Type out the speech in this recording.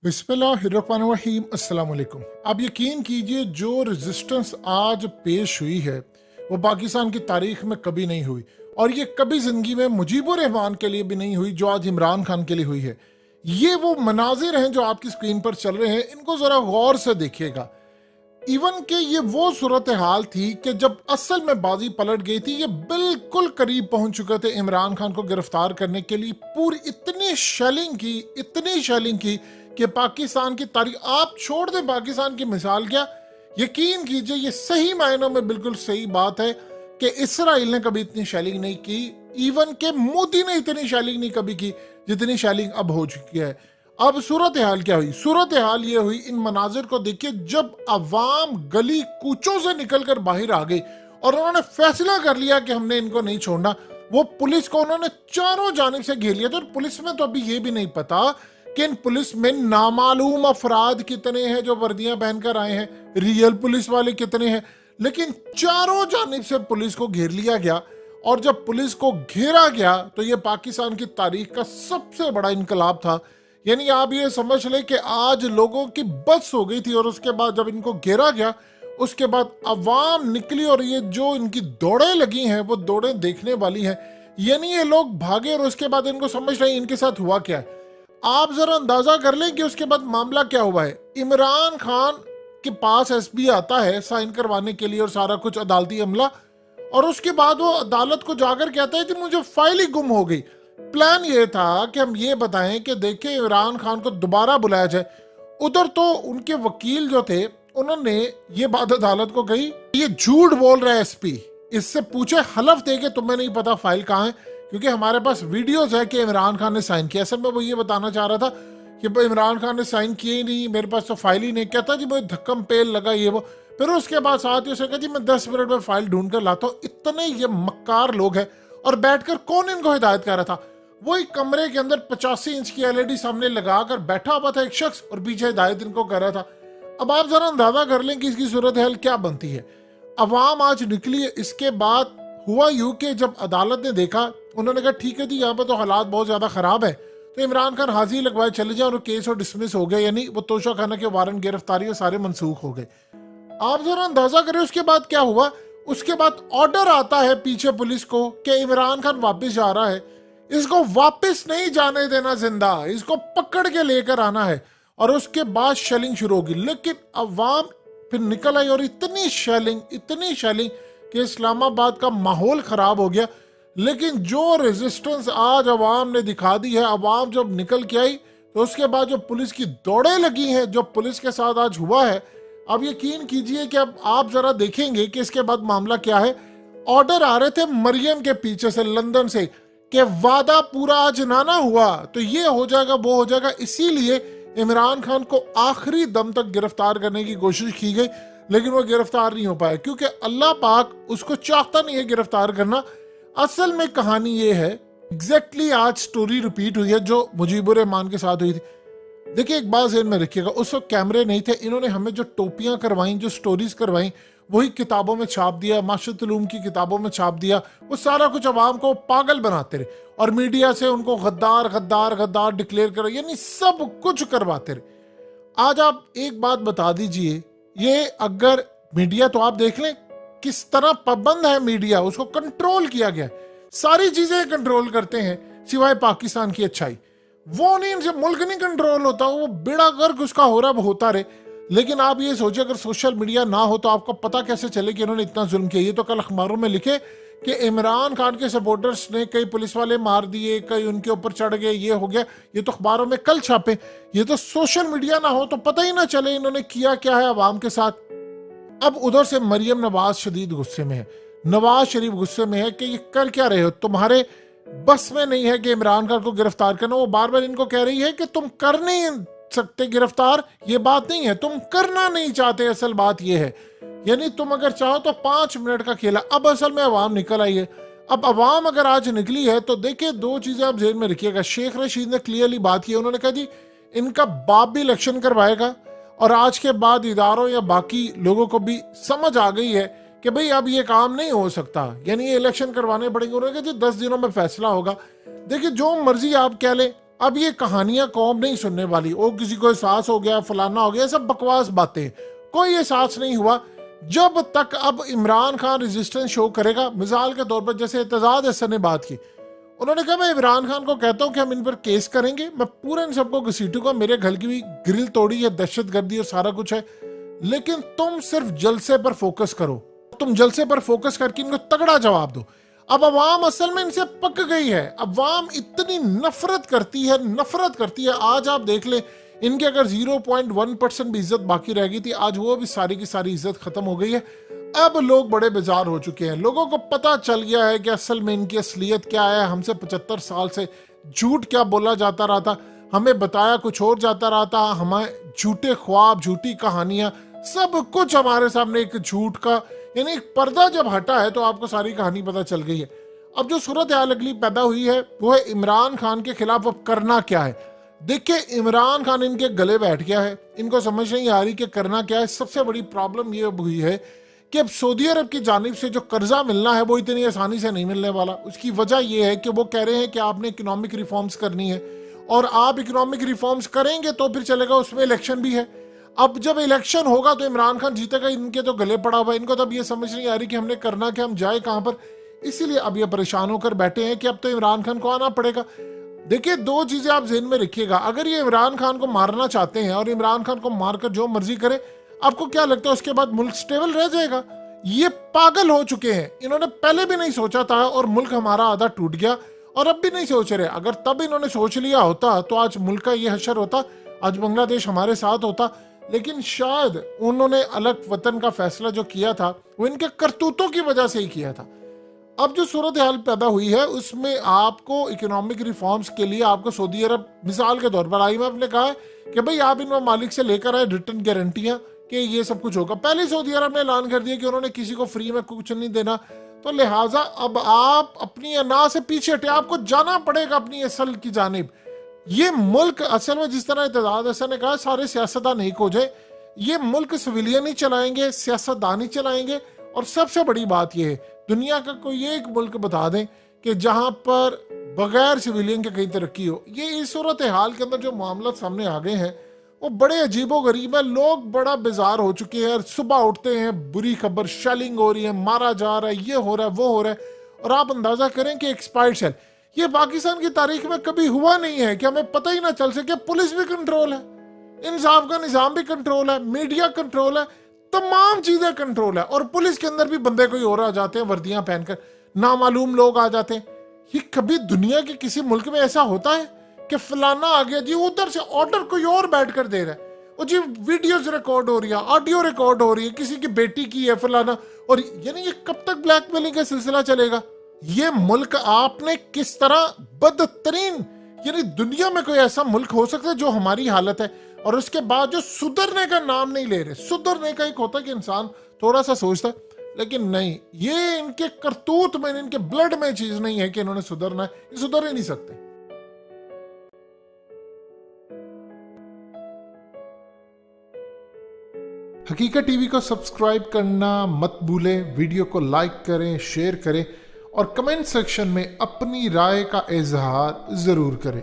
बिस्मिल्लाहिर्रहमानिर्रहीम। अस्सलाम वालेकुम। आप यकीन कीजिए जो रेजिस्टेंस आज पेश हुई है वो पाकिस्तान की तारीख में कभी नहीं हुई, और ये कभी ज़िंदगी में मुजीबुर रहमान के लिए भी नहीं हुई जो आज इमरान खान के लिए हुई है। ये वो मनाजिर हैं जो आपकी स्क्रीन पर चल रहे हैं, इनको ज़रा गौर से देखिएगा। इवन के ये वो सूरत हाल थी कि जब असल में बाजी पलट गई थी, ये बिल्कुल करीब पहुंच चुके थे इमरान खान को गिरफ्तार करने के लिए। पूरी इतनी शेलिंग की कि पाकिस्तान की तारीख, आप छोड़ दें पाकिस्तान की मिसाल, क्या यकीन कीजिए ये सही मायनों में बिल्कुल सही बात है कि इसराइल ने कभी इतनी शेलिंग नहीं की। इवन के मोदी ने इतनी शेलिंग नहीं कभी की जितनी शेलिंग अब हो चुकी है। अब सूरत हाल क्या हुई? सूरत हाल ये हुई, इन मनाजिर को देखिए, जब अवाम गली कूचों से निकलकर बाहर आ गई और उन्होंने फैसला कर लिया कि हमने इनको नहीं छोड़ना। वो पुलिस को उन्होंने चारों जानिब से घेर लिया था, और पुलिस में तो अभी ये भी नहीं पता कि इन पुलिस में नामालूम अफराद कितने हैं जो वर्दियां पहनकर आए हैं, रियल पुलिस वाले कितने हैं, लेकिन चारों जानिब से पुलिस को घेर लिया गया। और जब पुलिस को घेरा गया तो ये पाकिस्तान की तारीख का सबसे बड़ा इनकलाब था। यानी आप ये समझ लें कि आज लोगों की बस हो गई थी, और उसके बाद जब इनको घेरा गया उसके बाद अवाम निकली, और ये जो इनकी दौड़ें लगी हैं वो दौड़ें देखने वाली हैं। यानी ये लोग भागे और उसके बाद इनको समझ नहीं इनके साथ हुआ क्या है। आप जरा अंदाजा कर लें कि उसके बाद मामला क्या हुआ है। इमरान खान के पास एसपी आता है साइन करवाने के लिए और सारा कुछ अदालती अमला, और उसके बाद वो अदालत को जाकर कहता है कि मुझे फाइल ही गुम हो गई। प्लान ये था कि हम ये बताएं कि देखिए इमरान खान को दोबारा बुलाया जाए। उधर तो उनके वकील जो थे उन्होंने ये बात अदालत को कही, ये झूठ बोल रहा है एसपी, इससे पूछे, हलफ दे के तुम्हें नहीं पता फाइल कहाँ है, क्योंकि हमारे पास वीडियोस है कि इमरान खान ने साइन किया। असल में वो ये बताना चाह रहा था कि इमरान खान ने साइन किए ही नहीं, मेरे पास तो फाइल ही नहीं। कहता जी मुझे धक्कम पेल लगा ये वो। फिर उसके बाद साथ ही उसने कहा जी मैं 10 मिनट में फाइल ढूंढ कर लाता हूँ। इतने ये मक्कार लोग हैं। और बैठकर कौन इनको हिदायत कर रहा था? वही कमरे के अंदर 85 इंच की एलईडी सामने लगाकर बैठा हुआ था एक शख्स, और पीछे हिदायत इनको कर रहा था। अब आप जरा अंदाजा कर लें कि इसकी सूरत हाल क्या बनती है। अवाम आज निकली है। इसके बाद हुआ यूं कि जब अदालत ने देखा, उन्होंने कहा ठीक है जी यहाँ पे तो हालात बहुत ज्यादा खराब है, तो इमरान खान हाजिर लगवाए चले जाए, और केस और डिसमिस हो गए। यानी वो तोशा खाना के वारंट गिरफ्तारी और सारे मनसूख हो गए। आप जरा अंदाजा करें उसके बाद क्या हुआ। उसके बाद ऑर्डर आता है पीछे पुलिस को कि इमरान खान वापस जा रहा है, इसको वापस नहीं जाने देना जिंदा, इसको पकड़ के लेकर आना है। और उसके बाद शेलिंग शुरू होगी। लेकिन अवाम फिर निकल आई, और इतनी शेलिंग कि इस्लामाबाद का माहौल खराब हो गया। लेकिन जो रेजिस्टेंस आज अवाम ने दिखा दी है, अवाम जब निकल के आई तो उसके बाद जो पुलिस की दौड़ें लगी हैं, जो पुलिस के साथ आज हुआ है, अब यकीन कीजिए कि अब आप जरा देखेंगे कि इसके बाद मामला क्या है। ऑर्डर आ रहे थे मरियम के पीछे से, लंदन से, कि वादा पूरा आज ना हुआ तो ये हो जाएगा वो हो जाएगा। इसीलिए इमरान खान को आखिरी दम तक गिरफ्तार करने की कोशिश की गई, लेकिन वो गिरफ्तार नहीं हो पाया, क्योंकि अल्लाह पाक उसको चाहता नहीं है गिरफ्तार करना। असल में कहानी ये है, एग्जैक्टली आज स्टोरी रिपीट हुई है जो मुजीबुर रहमान के साथ हुई थी। देखिए एक बात ज़हन में रखिएगा, उस वक्त कैमरे नहीं थे। इन्होंने हमें जो टोपियां करवाई, जो स्टोरीज करवाई, वही किताबों में छाप दिया, माशरत उलूम की किताबों में छाप दिया। वो सारा कुछ अवाम को पागल बनाते रहे, और मीडिया से उनको गद्दार गद्दार गद्दार डिक्लेयर कर, यानी सब कुछ करवाते रहे। आज आप एक बात बता दीजिए, ये अगर मीडिया, तो आप देख लें किस तरह पाबंद है मीडिया, उसको कंट्रोल किया गया। सारी चीजें कंट्रोल करते हैं सिवाय पाकिस्तान की अच्छाई। वो नहीं, जब मुल्क नहीं कंट्रोल होता, वो बेड़ा गर्क उसका हो रहा होता रहे। लेकिन आप ये सोचिए अगर सोशल मीडिया ना हो तो आपको पता कैसे चले कि इन्होंने इतना जुल्म किया। ये तो कल अखबारों में लिखे कि इमरान खान के सपोर्टर्स ने कई पुलिस वाले मार दिए, कई उनके ऊपर चढ़ गए, ये हो गया। ये तो अखबारों में कल छापे। ये तो सोशल मीडिया ना हो तो पता ही ना चले इन्होंने किया क्या है अवाम के साथ। अब उधर से मरियम नवाज शदीद गुस्से में है, नवाज शरीफ गुस्से में है कि ये कर क्या रहे हो, तुम्हारे बस में नहीं है कि इमरान खान को गिरफ्तार करना। वो बार बार इनको कह रही है कि तुम कर नहीं सकते गिरफ्तार, ये बात नहीं है, तुम करना नहीं चाहते, असल बात ये है। यानी तुम अगर चाहो तो 5 मिनट का खेला। अब असल में अवाम निकल आई है। अब अवाम अगर आज निकली है तो देखिए दो चीजें आप जेहन में रखिएगा। शेख रशीद ने क्लियरली बात की, उन्होंने कहा जी इनका बाप भी इलेक्शन करवाएगा, और आज के बाद इदारों या बाकी लोगों को भी समझ आ गई है कि भाई अब ये काम नहीं हो सकता, यानी ये इलेक्शन करवाने पड़ेंगे। उन्होंने कहा जी 10 दिनों में फैसला होगा। देखिए जो मर्जी आप कह लें, अब ये कहानियां कौम नहीं सुनने वाली, वो किसी को एहसास हो गया, फलाना हो गया, सब बकवास बातें, कोई एहसास नहीं हुआ। जब तक अब इमरान खान रेजिस्टेंस शो करेगा, मिसाल के तौर पर जैसे एतजाज हसन ने बात की, उन्होंने कहा मैं इमरान खान को कहता हूं कि हम इन पर केस करेंगे, मैं पूरे इन सबको घसीटूंगा, मेरे घर की भी ग्रिल तोड़ी है, दहशतगर्दी और सारा कुछ है, लेकिन तुम सिर्फ जलसे पर फोकस करो, तुम जलसे पर फोकस करके इनको तगड़ा जवाब दो। अब अवाम असल में इनसे पक गई है, अवाम इतनी नफरत करती है। आज आप देख ले, इनके अगर 0.1% भी इज्जत बाकी रह गई थी, आज वो भी सारी की सारी इज्जत खत्म हो गई है। अब लोग बड़े बेजार हो चुके हैं, लोगों को पता चल गया है कि असल में इनकी असलियत क्या है। हमसे 75 साल से झूठ क्या बोला जाता रहा था, हमें बताया कुछ और जाता रहा था, हमें झूठे ख्वाब, झूठी कहानियां, सब कुछ हमारे सामने एक झूठ का, यानी एक पर्दा जब हटा है तो आपको सारी कहानी पता चल गई है। अब जो सूरत हाल अगली पैदा हुई है वो है इमरान खान के खिलाफ अब करना क्या है। देखिए, इमरान खान इनके गले बैठ गया है, इनको समझ नहीं आ रही कि करना क्या है। सबसे बड़ी प्रॉब्लम ये हुई है कि अब सऊदी अरब की जानिब से जो कर्जा मिलना है वो इतनी आसानी से नहीं मिलने वाला। उसकी वजह यह है कि वो कह रहे हैं कि आपने इकोनॉमिक रिफॉर्म्स करनी है, और आप इकोनॉमिक रिफॉर्म्स करेंगे तो फिर चलेगा, उसमें इलेक्शन भी है। अब जब इलेक्शन होगा तो इमरान खान जीतेगा, इनके तो गले पड़ा हुआ है। इनको तो अब ये समझ नहीं आ रही कि हमने करना क्या, हम जाए कहां पर। इसीलिए अब ये परेशान होकर बैठे हैं कि अब तो इमरान खान को आना पड़ेगा। देखिए, दो चीजें आप ज़हन में रखिएगा, अगर ये इमरान खान को मारना चाहते हैं और इमरान खान को मारकर जो मर्जी करे, आपको क्या लगता है उसके बाद मुल्क स्टेबल रह जाएगा? ये पागल हो चुके हैं, इन्होंने पहले भी नहीं सोचा था और मुल्क हमारा आधा टूट गया, और अब भी नहीं सोच रहे। अगर तब इन्होंने सोच लिया होता तो आज मुल्क का ये हशर होता, आज बांग्लादेश हमारे साथ होता। लेकिन शायद उन्होंने अलग वतन का फैसला जो किया था वो इनके करतूतों की वजह से ही किया था। अब जो सूरत हाल पैदा हुई है उसमें आपको इकोनॉमिक रिफॉर्म्स के लिए आपको सऊदी अरब, मिसाल के तौर पर IMF ने कहा है कि भाई आप इन मालिक से लेकर आए रिटर्न गारंटियां कि ये सब कुछ होगा। पहले सऊदी अरब ने ऐलान कर दिया कि उन्होंने किसी को फ्री में कुछ नहीं देना, तो लिहाजा अब आप अपनी अना से पीछे हटे, आपको जाना पड़ेगा अपनी असल की जानिब। ये मुल्क असल में जिस तरह एतजाज हसन ने कहा, सारे सियासतदान एक हो जाए, ये मुल्क सिविलियन ही चलाएंगे, सियासतदान ही चलाएंगे। और सबसे बड़ी बात यह है, दुनिया का कोई एक मुल्क बता दें कि जहां पर बगैर सिविलियन के कहीं तरक्की हो। ये इस सूरत हाल के अंदर जो मामला सामने आ गए हैं वो बड़े अजीबो गरीब है। लोग बड़ा बेजार हो चुके हैं, सुबह उठते हैं बुरी खबर, शेलिंग हो रही है, मारा जा रहा है, ये हो रहा है, वो हो रहा है। और आप अंदाजा करें कि एक्सपायर्ड शेल, ये पाकिस्तान की तारीख में कभी हुआ नहीं है कि हमें पता ही ना चल सके। पुलिस भी कंट्रोल है, इंसाफ का निजाम भी कंट्रोल है, मीडिया कंट्रोल है, तमाम चीजें कंट्रोल है, और पुलिस के अंदर भी बंदे कोई और आ जाते हैं वर्दियां पहनकर, नामालूम लोग आ जाते हैं। ये कभी दुनिया के किसी मुल्क में ऐसा होता है कि फलाना आ गया जी, उधर से ऑर्डर कोई और बैठ कर दे रहा है, वो जी वीडियोस रिकॉर्ड हो रही है, ऑडियो रिकॉर्ड हो रही है, किसी की बेटी की है फलाना, और यानी ये कब तक ब्लैकमेलिंग का सिलसिला चलेगा? ये मुल्क आपने किस तरह बदतरीन, यानी दुनिया में कोई ऐसा मुल्क हो सकता है जो हमारी हालत है, और उसके बाद जो सुधरने का नाम नहीं ले रहे। सुधरने का एक होता है कि इंसान थोड़ा सा सोचता है, लेकिन नहीं, ये इनके करतूत में, इनके ब्लड में चीज नहीं है कि इन्होंने सुधरना है, ये सुधर ही नहीं सकते। हकीकत टीवी को सब्सक्राइब करना मत भूलें, वीडियो को लाइक करें, शेयर करें और कमेंट सेक्शन में अपनी राय का इजहार जरूर करें।